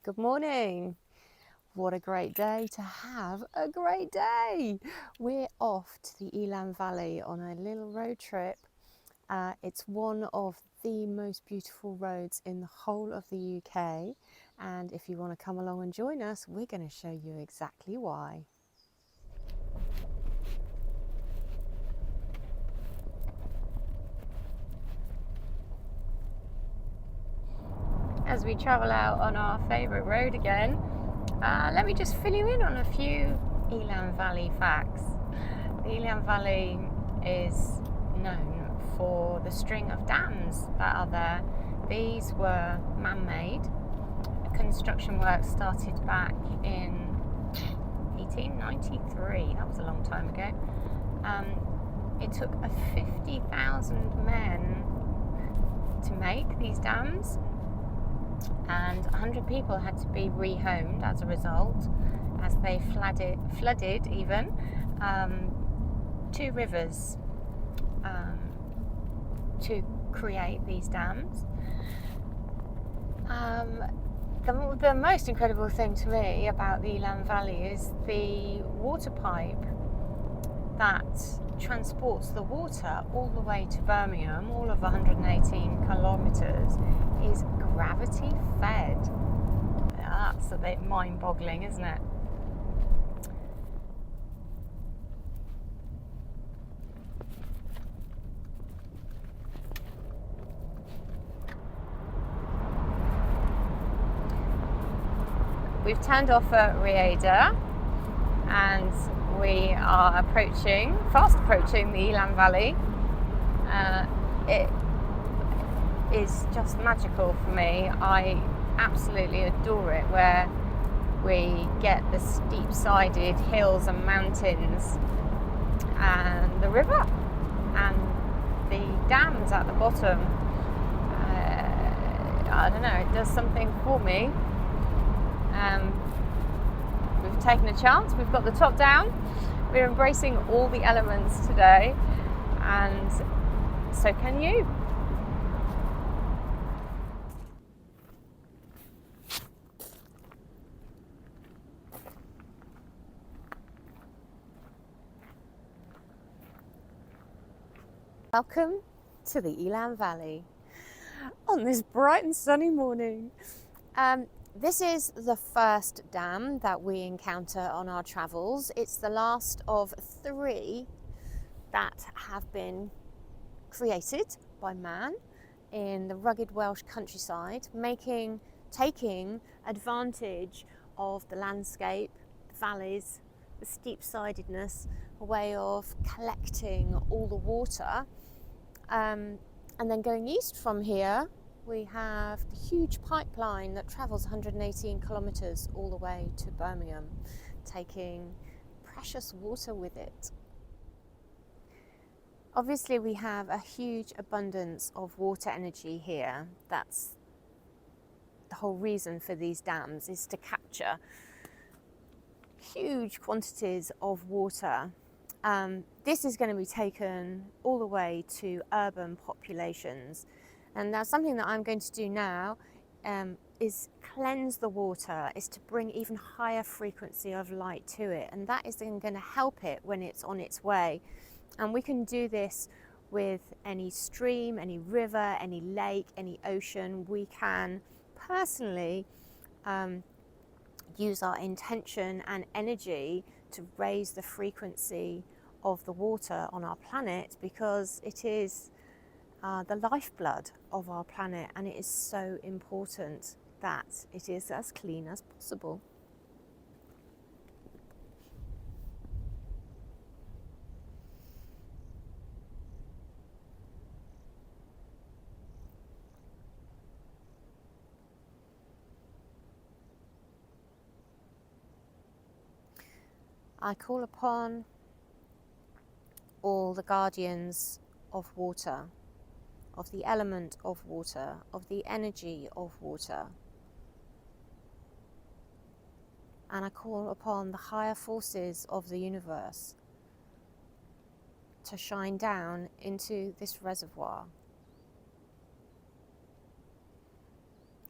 Good morning. What a great day to have a great day. We're off to the Elan Valley on a little road trip. It's one of the most beautiful roads in the whole of the UK. And if you want to come along and join us, we're going to show you exactly why. As we travel out on our favourite road again, let me just fill you in on a few Elan Valley facts. The Elan Valley is known for the string of dams that are there. These were man-made. Construction work started back in 1893. That was a long time ago. It took 50,000 men to make these dams, and 100 people had to be rehomed as a result, as they flooded even 2 rivers to create these dams. The most incredible thing to me about the Elan Valley is the water pipe that transports the water all the way to Birmingham, all of 118 kilometres, is gravity fed. That's a bit mind-boggling, isn't it? We've turned off at Rieda and we are fast approaching the Elan Valley. It is just magical for me. I absolutely adore it, where we get the steep-sided hills and mountains and the river and the dams at the bottom. I don't know, it does something for me. We've taken a chance, we've got the top down, we're embracing all the elements today, and so can you. Welcome to the Elan Valley on this bright and sunny morning. This is the first dam that we encounter on our travels. It's the last of 3 that have been created by man in the rugged Welsh countryside, taking advantage of the landscape, the valleys, the steep-sidedness, a way of collecting all the water. And then going east from here, we have the huge pipeline that travels 118 kilometres all the way to Birmingham, taking precious water with it. Obviously, we have a huge abundance of water energy here. That's the whole reason for these dams, is to capture huge quantities of water. This is going to be taken all the way to urban populations. And now something that I'm going to do now is cleanse the water, is to bring even higher frequency of light to it. And that is then going to help it when it's on its way. And we can do this with any stream, any river, any lake, any ocean. We can personally use our intention and energy to raise the frequency of the water on our planet, because it is the lifeblood of our planet, and it is so important that it is as clean as possible. I call upon all the guardians of water, of the element of water, of the energy of water. And I call upon the higher forces of the universe to shine down into this reservoir,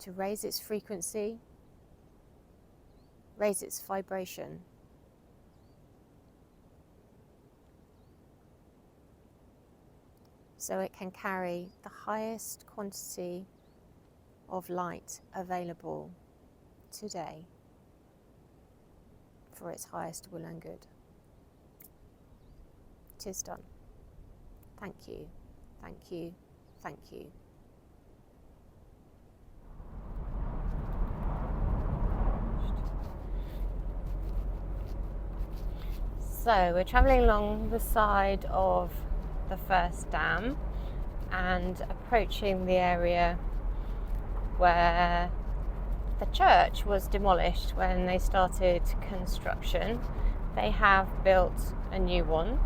to raise its frequency, raise its vibration. So it can carry the highest quantity of light available today for its highest will and good. It is done. Thank you, thank you, thank you. So we're travelling along the side of the first dam and approaching the area where the church was demolished when they started construction. They have built a new one.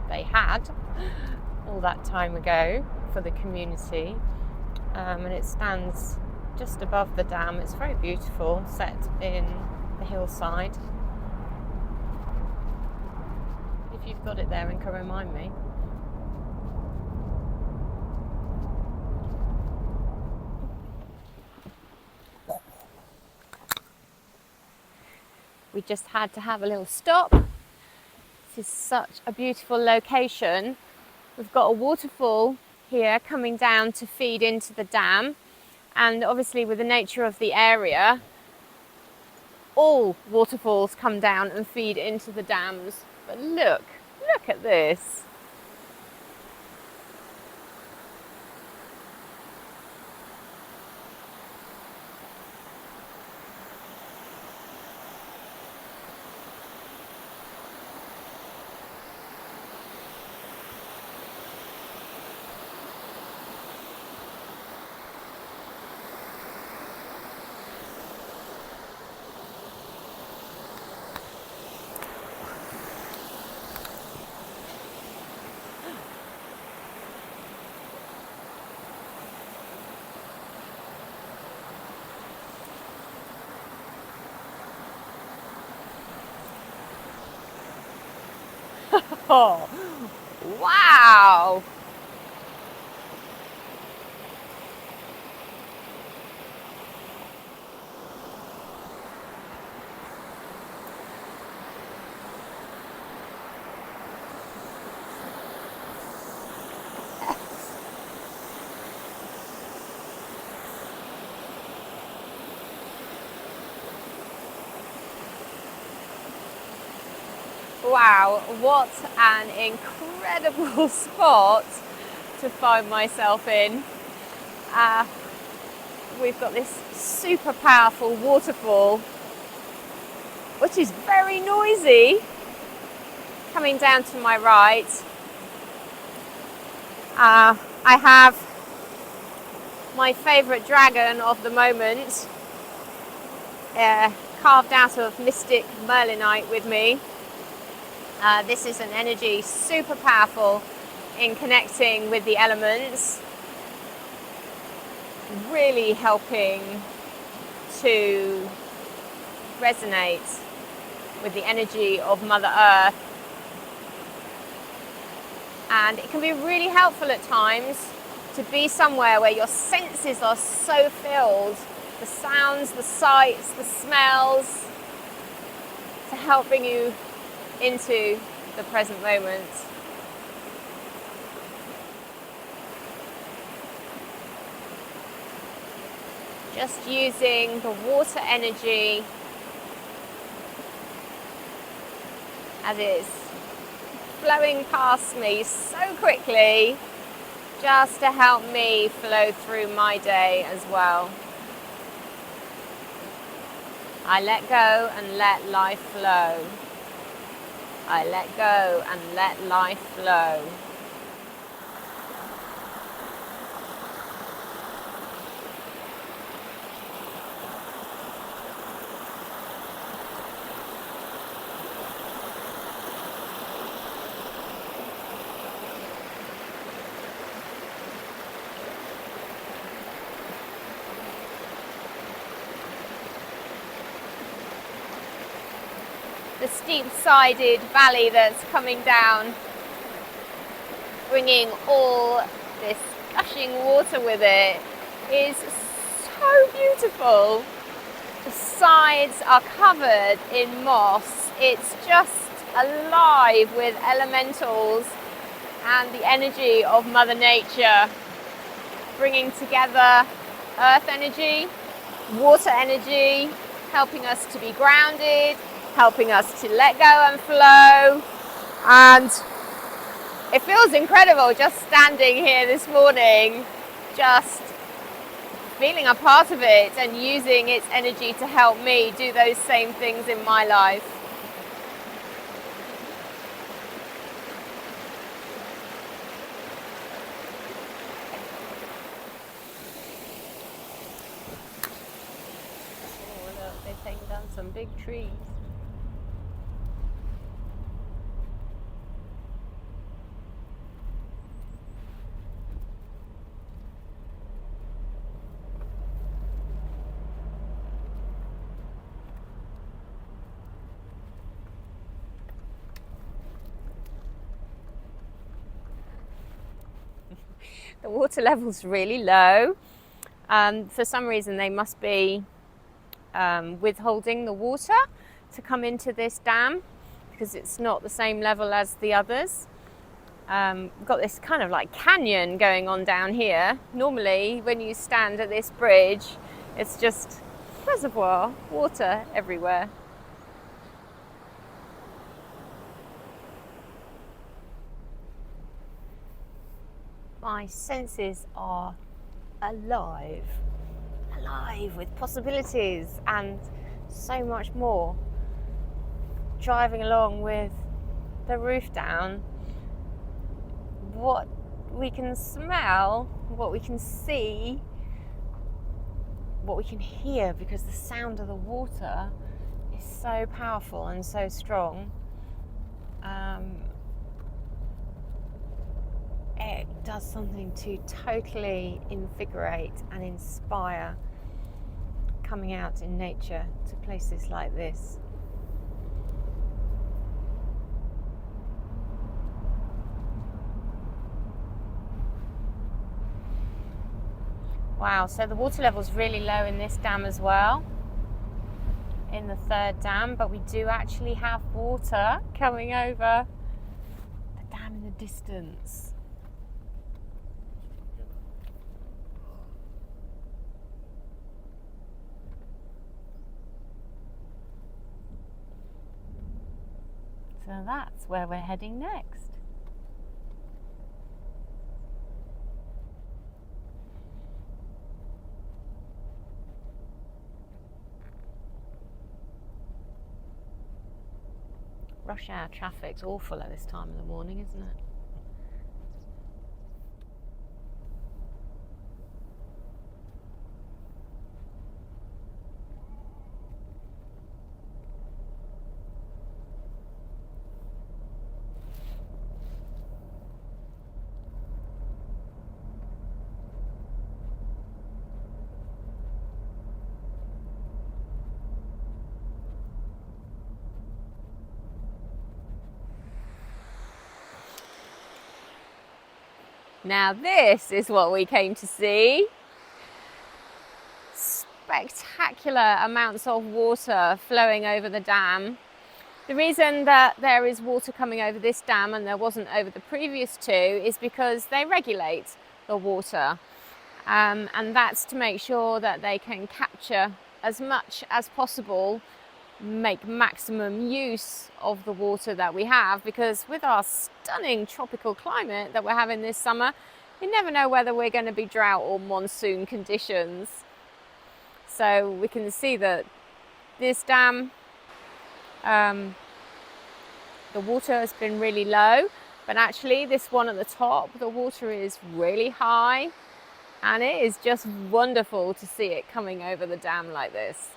They had all that time ago for the community, and it stands just above the dam. It's very beautiful, set in the hillside. If you've got it there and can remind me. We just had to have a little stop. This is such a beautiful location. We've got a waterfall here coming down to feed into the dam, and obviously with the nature of the area, all waterfalls come down and feed into the dams. But look at this. Oh, wow! Wow, what an incredible spot to find myself in. We've got this super powerful waterfall, which is very noisy, coming down to my right. I have my favourite dragon of the moment, carved out of mystic merlinite with me. This is an energy super powerful in connecting with the elements, really helping to resonate with the energy of Mother Earth. And it can be really helpful at times to be somewhere where your senses are so filled, the sounds, the sights, the smells, to help bring you into the present moment. Just using the water energy as it's flowing past me so quickly, just to help me flow through my day as well. I let go and let life flow. I let go and let life flow. The steep-sided valley that's coming down, bringing all this gushing water with it, is so beautiful. The sides are covered in moss. It's just alive with elementals and the energy of Mother Nature, bringing together earth energy, water energy, helping us to be grounded, helping us to let go and flow. And it feels incredible just standing here this morning, just feeling a part of it and using its energy to help me do those same things in my life. Oh, look, they've taken down some big trees. The water level's really low. For some reason they must be withholding the water to come into this dam because it's not the same level as the others. We've got this kind of like canyon going on down here. Normally when you stand at this bridge, it's just reservoir, water everywhere. My senses are alive with possibilities and so much more. Driving along with the roof down, what we can smell, what we can see, what we can hear, because the sound of the water is so powerful and so strong. It does something to totally invigorate and inspire coming out in nature to places like this. Wow, so the water level's really low in this dam as well, in the third dam, but we do actually have water coming over the dam in the distance. So that's where we're heading next. Rush hour traffic's awful at this time of the morning, isn't it? Now this is what we came to see. Spectacular amounts of water flowing over the dam. The reason that there is water coming over this dam and there wasn't over the previous two is because they regulate the water. And that's to make sure that they can capture as much as possible, make maximum use of the water that we have, because with our stunning tropical climate that we're having this summer, you never know whether we're going to be drought or monsoon conditions. So we can see that this dam, the water has been really low, but actually this one at the top, the water is really high, and it is just wonderful to see it coming over the dam like this.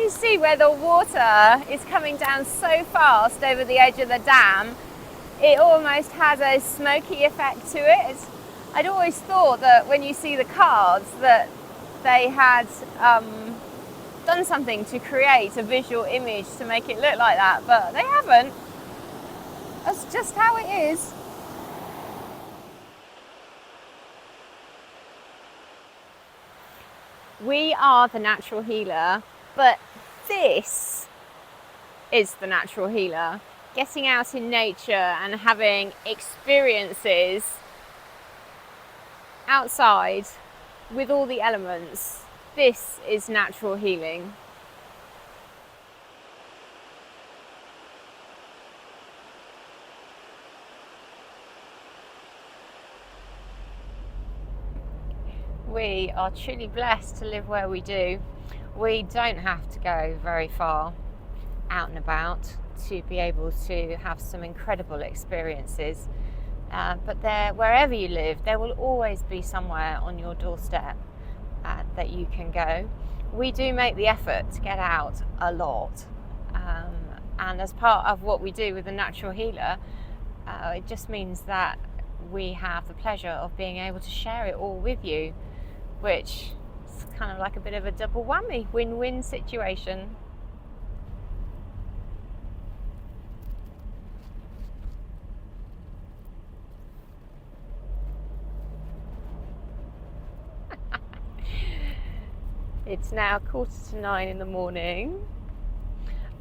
you see where the water is coming down so fast over the edge of the dam, it almost has a smoky effect to it. I'd always thought that when you see the cards that they had done something to create a visual image to make it look like that, but they haven't. That's just how it is. We are the natural healer, but this is the natural healer. Getting out in nature and having experiences outside with all the elements. This is natural healing. We are truly blessed to live where we do. We don't have to go very far out and about to be able to have some incredible experiences. But wherever you live, there will always be somewhere on your doorstep that you can go. We do make the effort to get out a lot. And as part of what we do with the natural healer, it just means that we have the pleasure of being able to share it all with you, which is kind of like a bit of a double whammy, win-win situation. It's now 9:15 in the morning.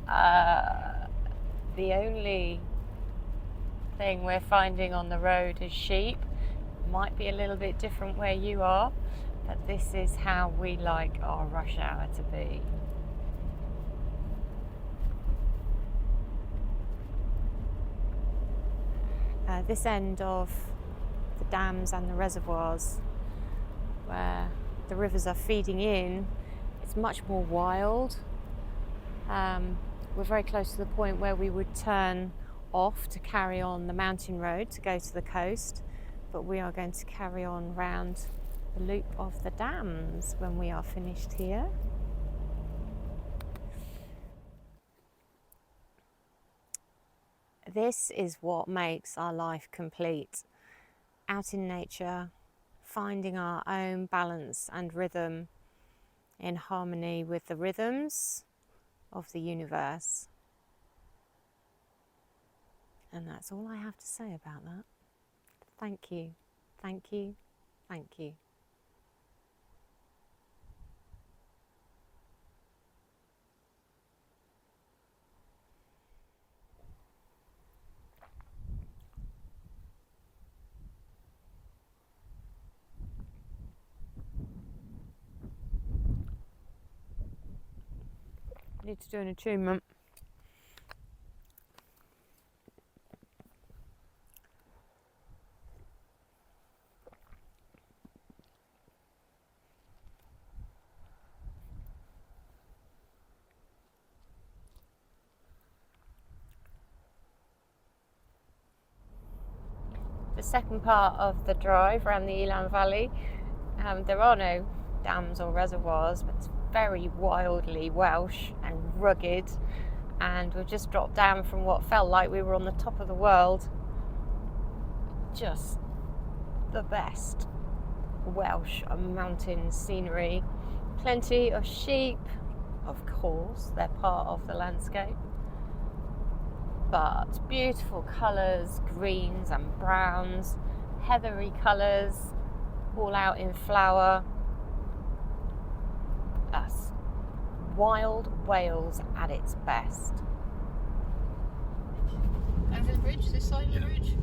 The only thing we're finding on the road is sheep. Might be a little bit different where you are, but this is how we like our rush hour to be. This end of the dams and the reservoirs, where the rivers are feeding in, it's much more wild. We're very close to the point where we would turn off to carry on the mountain road to go to the coast, but we are going to carry on round the loop of the dams when we are finished here. This is what makes our life complete. Out in nature, finding our own balance and rhythm in harmony with the rhythms of the universe. And that's all I have to say about that. Thank you, thank you, thank you. Need to do an attunement. The second part of the drive around the Elan Valley, there are no dams or reservoirs, but it's very wildly Welsh and rugged, and we've just dropped down from what felt like we were on the top of the world. Just the best Welsh mountain scenery, plenty of sheep, of course, they're part of the landscape, but beautiful colours, greens and browns, heathery colours, all out in flower. Us. Wild Wales at its best. Over the bridge, this side of the bridge.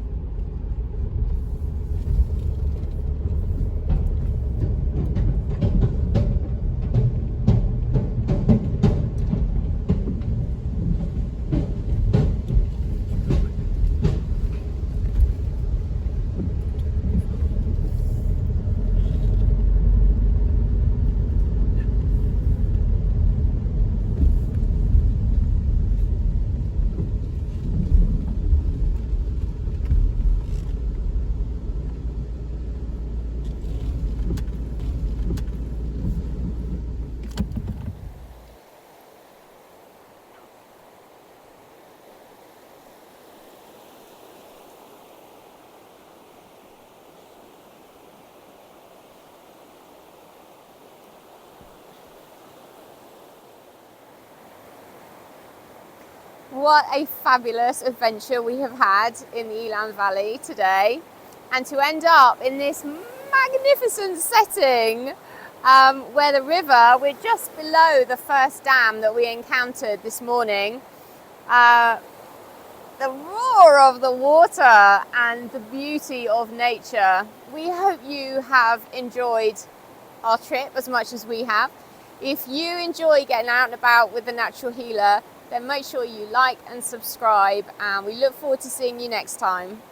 what a fabulous adventure we have had in the Elan Valley today. And to end up in this magnificent setting where the river, we're just below the first dam that we encountered this morning. The roar of the water and the beauty of nature. We hope you have enjoyed our trip as much as we have. If you enjoy getting out and about with the Natural Healer, then make sure you like and subscribe, and we look forward to seeing you next time.